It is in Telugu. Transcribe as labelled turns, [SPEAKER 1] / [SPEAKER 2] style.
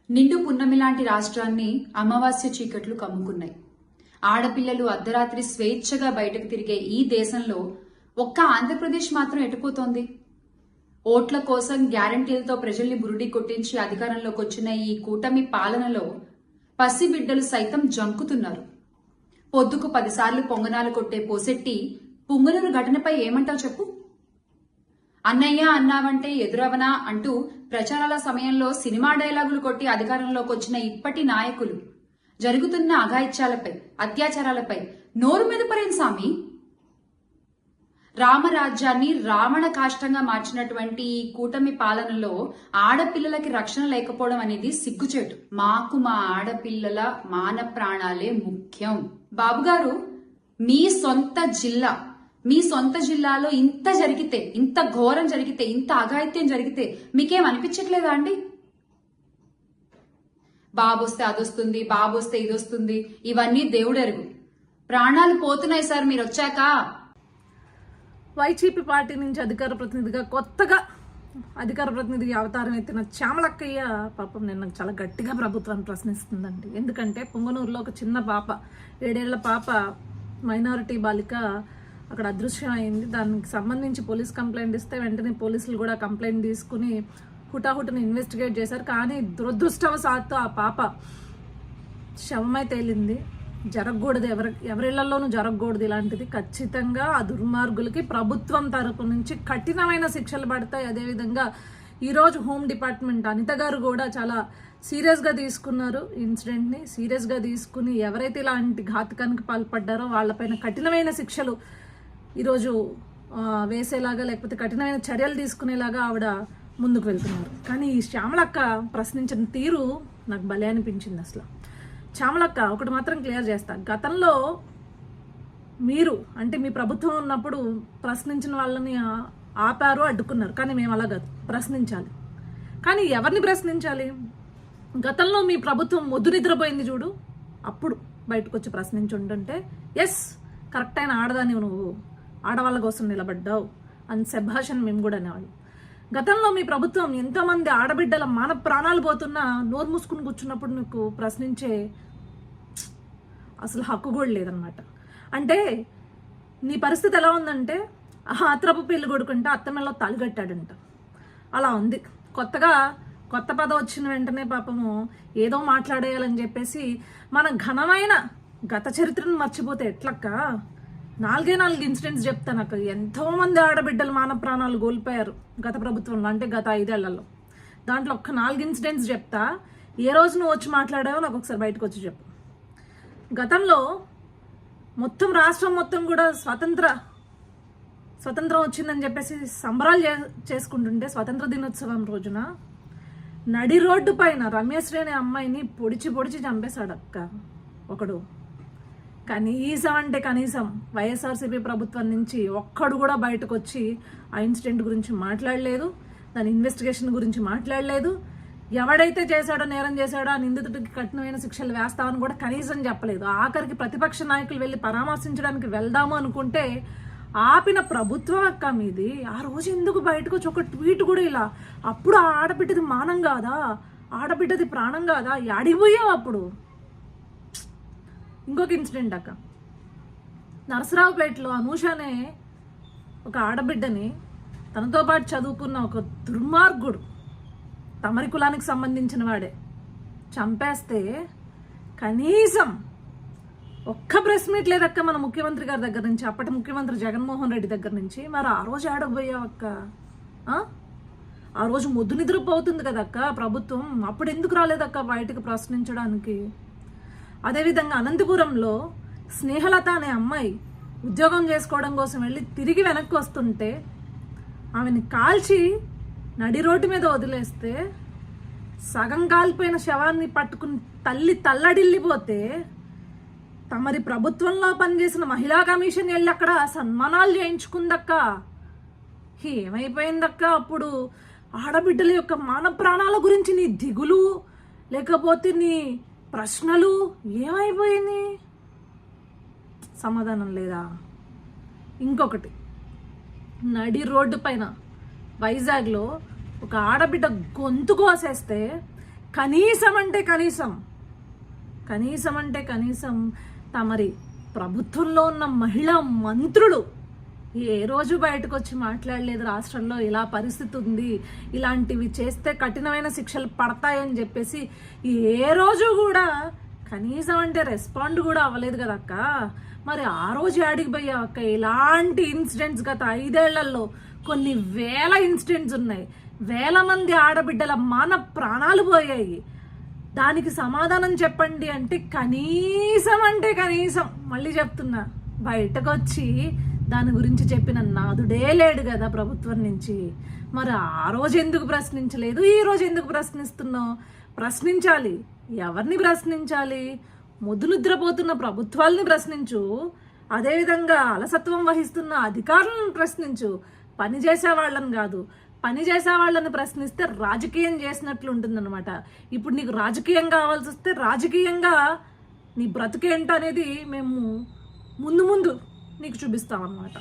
[SPEAKER 1] నిండు పున్నమి లాంటి రాష్ట్రాన్ని అమావాస్య చీకట్లు కమ్ముకున్నాయి. ఆడపిల్లలు అర్ధరాత్రి స్వేచ్ఛగా బయటకు తిరిగే ఈ దేశంలో ఒక్క ఆంధ్రప్రదేశ్ మాత్రం ఎటుపోతోంది. ఓట్ల కోసం గ్యారంటీలతో ప్రజల్ని బురుడి కొట్టించి అధికారంలోకి వచ్చిన ఈ కూటమి పాలనలో పసిబిడ్డలు సైతం జంకుతున్నారు. పొద్దుకు 10 సార్లు పొంగనాలు కొట్టే పోసెట్టి పుంగనూరు ఘటనపై ఏమంటావు చెప్పు. అన్నయ్య అన్నావంటే ఎదురవనా అంటూ ప్రచారాల సమయంలో సినిమా డైలాగులు కొట్టి అధికారంలోకి వచ్చిన ఇప్పటి నాయకులు జరుగుతున్న అఘాయిత్యాలపై, అత్యాచారాలపై నోరు మెదపరేం సామి. రామరాజ్యాన్ని రావణ కాష్టంగా మార్చినటువంటి ఈ కూటమి పాలనలో ఆడపిల్లలకి రక్షణ లేకపోవడం అనేది సిగ్గుచేటు. మాకు మా ఆడపిల్లల మాన ప్రాణాలే ముఖ్యం. బాబుగారు, మీ సొంత జిల్లాలో ఇంత జరిగితే, ఇంత ఘోరం జరిగితే, ఇంత అఘాయిత్యం జరిగితే మీకేం అనిపించట్లేదా అండి? బాబొస్తే అదొస్తుంది, బాబొస్తే ఇదొస్తుంది, ఇవన్నీ దేవుడెరుగు. ప్రాణాలు పోతున్నాయి సార్ మీరు వచ్చాక.
[SPEAKER 2] వైసీపీ పార్టీ నుంచి అధికార ప్రతినిధిగా కొత్తగా అధికార ప్రతినిధిగా అవతారం ఎత్తిన చామలక్కయ్య పాపం నిన్న చాలా గట్టిగా ప్రభుత్వాన్ని ప్రశ్నిస్తుందండి. ఎందుకంటే పుంగనూరులో ఒక చిన్న పాప, 7 ఏళ్ల పాప, మైనారిటీ బాలిక అక్కడ అదృశ్యం అయింది. దానికి సంబంధించి పోలీస్ కంప్లైంట్ ఇస్తే వెంటనే పోలీసులు కూడా కంప్లైంట్ తీసుకుని హుటాహుటిని ఇన్వెస్టిగేట్ చేశారు. కానీ దురదృష్టవశాత్తు ఆ పాప శవమై తేలింది. జరగకూడదు, ఎవరిళ్లలోనూ జరగకూడదు ఇలాంటిది. ఖచ్చితంగా ఆ దుర్మార్గులకి ప్రభుత్వం తరపు నుంచి కఠినమైన శిక్షలు పడతాయి. అదేవిధంగా ఈరోజు హోమ్ డిపార్ట్మెంట్ అనిత గారు కూడా చాలా సీరియస్గా తీసుకున్నారు. ఇన్సిడెంట్ని సీరియస్గా తీసుకుని ఎవరైతే ఇలాంటి ఘాతకానికి పాల్పడ్డారో వాళ్ళపైన కఠినమైన శిక్షలు ఈరోజు వేసేలాగా, లేకపోతే కఠినమైన చర్యలు తీసుకునేలాగా ఆవిడ ముందుకు వెళ్తున్నారు. కానీ ఈ శ్యామలక్క ప్రశ్నించిన తీరు నాకు భలే అనిపించింది. అసలు శ్యామలక్క ఒకటి మాత్రం క్లియర్ చేస్తా, గతంలో మీరు అంటే మీ ప్రభుత్వం ఉన్నప్పుడు ప్రశ్నించిన వాళ్ళని ఆపారు, అడ్డుకున్నారు. కానీ మేము అలా కాదు, ప్రశ్నించాలి. కానీ ఎవరిని ప్రశ్నించాలి? గతంలో మీ ప్రభుత్వం మొద్దు నిద్రపోయింది చూడు, అప్పుడు బయటకు వచ్చి ప్రశ్నించుంటుంటే ఎస్ కరెక్ట్ అయిన ఆడదాన్ని నువ్వు, ఆడవాళ్ళ కోసం నిలబడ్డావు అని శభాషని మేము కూడా అనేవాళ్ళం. గతంలో మీ ప్రభుత్వం ఎంతోమంది ఆడబిడ్డల మాన ప్రాణాలు పోతున్నా నోరు మూసుకుని కూర్చున్నప్పుడు నీకు ప్రశ్నించే అసలు హక్కు కూడా లేదనమాట. అంటే నీ పరిస్థితి ఎలా ఉందంటే ఆత్రపు పెళ్లి కొడుకుంటే అత్తమెల్లో తాలిగట్టాడంట, అలా ఉంది. కొత్త పదం వచ్చిన వెంటనే పాపము ఏదో మాట్లాడేయాలని చెప్పేసి మన ఘనమైన గత చరిత్రను మర్చిపోతే ఎట్లక్క. 4 ఇన్సిడెంట్స్ చెప్తాను అక్క. ఎంతోమంది ఆడబిడ్డలు మాన ప్రాణాలు కోల్పోయారు గత ప్రభుత్వంలో, అంటే గత 5 ఏళ్లలో. దాంట్లో ఒక్క 4 ఇన్సిడెంట్స్ చెప్తా. ఏ రోజు నువ్వు వచ్చి మాట్లాడావో నాకు ఒకసారి బయటకు వచ్చి చెప్పు. గతంలో మొత్తం రాష్ట్రం మొత్తం కూడా స్వతంత్రం వచ్చిందని చెప్పేసి సంబరాలు చేసుకుంటుంటే స్వతంత్ర దినోత్సవం రోజున నడి రోడ్డు పైన రమేశ్వరి అనే అమ్మాయిని పొడిచి చంపేశాడు అక్క ఒకడు. కనీసం అంటే కనీసం వైఎస్ఆర్సీపీ ప్రభుత్వం నుంచి ఒక్కడు కూడా బయటకు వచ్చి ఆ ఇన్సిడెంట్ గురించి మాట్లాడలేదు, దాని ఇన్వెస్టిగేషన్ గురించి మాట్లాడలేదు. ఎవడైతే చేశాడో, నేరం చేశాడో ఆ నిందితుడికి కఠినమైన శిక్షలు వేస్తామని కూడా కనీసం చెప్పలేదు. ఆఖరికి ప్రతిపక్ష నాయకులు వెళ్ళి పరామర్శించడానికి వెళ్దాము అనుకుంటే ఆపిన ప్రభుత్వం అక్క మీది. ఆ రోజు ఎందుకు బయటకు వచ్చి ఒక ట్వీట్ కూడా ఇలా, అప్పుడు ఆ ఆడబిడ్డది మానం కాదా, ఆడబిడ్డది ప్రాణం కాదా, యాడిపోయావు అప్పుడు. ఇంకొక ఇన్సిడెంట్ అక్క, నరసరావుపేటలో అనూష అనే ఒక ఆడబిడ్డని తనతో పాటు చదువుకున్న ఒక దుర్మార్గుడు, తమరి కులానికి సంబంధించిన వాడే, చంపేస్తే కనీసం ఒక్క ప్రెస్ మీట్ లేదక్క మన ముఖ్యమంత్రి గారి దగ్గర నుంచి, అప్పటి ముఖ్యమంత్రి జగన్మోహన్ రెడ్డి దగ్గర నుంచి. మరి ఆ రోజు ఆడపోయావక్క? ఆ రోజు మొద్దు నిద్రపోతుంది కదక్క ప్రభుత్వం, అప్పుడు ఎందుకు రాలేదక్క బయటకు ప్రశ్నించడానికి? అదేవిధంగా అనంతపురంలో స్నేహలత అనే అమ్మాయి ఉద్యోగం చేసుకోవడం కోసం వెళ్ళి తిరిగి వెనక్కి వస్తుంటే ఆమెని కాల్చి నడి రోడ్డు మీద వదిలేస్తే సగం కాలిపోయిన శవాన్ని పట్టుకుని తల్లి తల్లడిల్లిపోతే తమరి ప్రభుత్వంలో పనిచేసిన మహిళా కమిషన్ వెళ్ళి అక్కడ సన్మానాలు చేయించుకుందక్క. ఏమైపోయిందక్క అప్పుడు? ఆడబిడ్డల యొక్క మాన ప్రాణాల గురించి నీ దిగులు, లేకపోతే నీ ప్రశ్నలు ఏమైపోయింది? సమాధానం లేదా? ఇంకొకటి, నడి రోడ్డు పైన వైజాగ్లో ఒక ఆడబిడ్డ గొంతు కోసేస్తే కనీసం అంటే కనీసం తమరి ప్రభుత్వంలో ఉన్న మహిళా మంత్రులు ఏ రోజు బయటకు వచ్చి మాట్లాడలేదు రాష్ట్రంలో ఇలా పరిస్థితి ఉంది, ఇలాంటివి చేస్తే కఠినమైన శిక్షలు పడతాయని చెప్పేసి ఏ రోజు కూడా కనీసం అంటే రెస్పాండ్ కూడా అవ్వలేదు కదా అక్క. మరి ఆ రోజు ఆడికి పోయావు అక్క? ఇలాంటి ఇన్సిడెంట్స్ గత 5 ఏళ్లలో కొన్ని వేల ఇన్సిడెంట్స్ ఉన్నాయి, వేల మంది ఆడబిడ్డల మాన ప్రాణాలు పోయాయి. దానికి సమాధానం చెప్పండి అంటే కనీసం మళ్ళీ చెప్తున్నా, బయటకు వచ్చి దాని గురించి చెప్పిన నాదుడే లేడు కదా ప్రభుత్వం నుంచి. మరి ఆ రోజు ఎందుకు ప్రశ్నించలేదు, ఈ రోజు ఎందుకు ప్రశ్నిస్తున్నావు? ప్రశ్నించాలి. ఎవరిని ప్రశ్నించాలి? ముద్దునిద్రపోతున్న ప్రభుత్వాలని ప్రశ్నించు, అదేవిధంగా అలసత్వం వహిస్తున్న అధికారులను ప్రశ్నించు, పనిచేసే వాళ్ళని కాదు. పనిచేసే వాళ్ళని ప్రశ్నిస్తే రాజకీయం చేసినట్లు ఉంటుందన్నమాట. ఇప్పుడు నీకు రాజకీయం కావాల్సి వస్తే రాజకీయంగా నీ బ్రతుకేంటనేది మేము ముందు నీకు చూపిస్తామన్నమాట.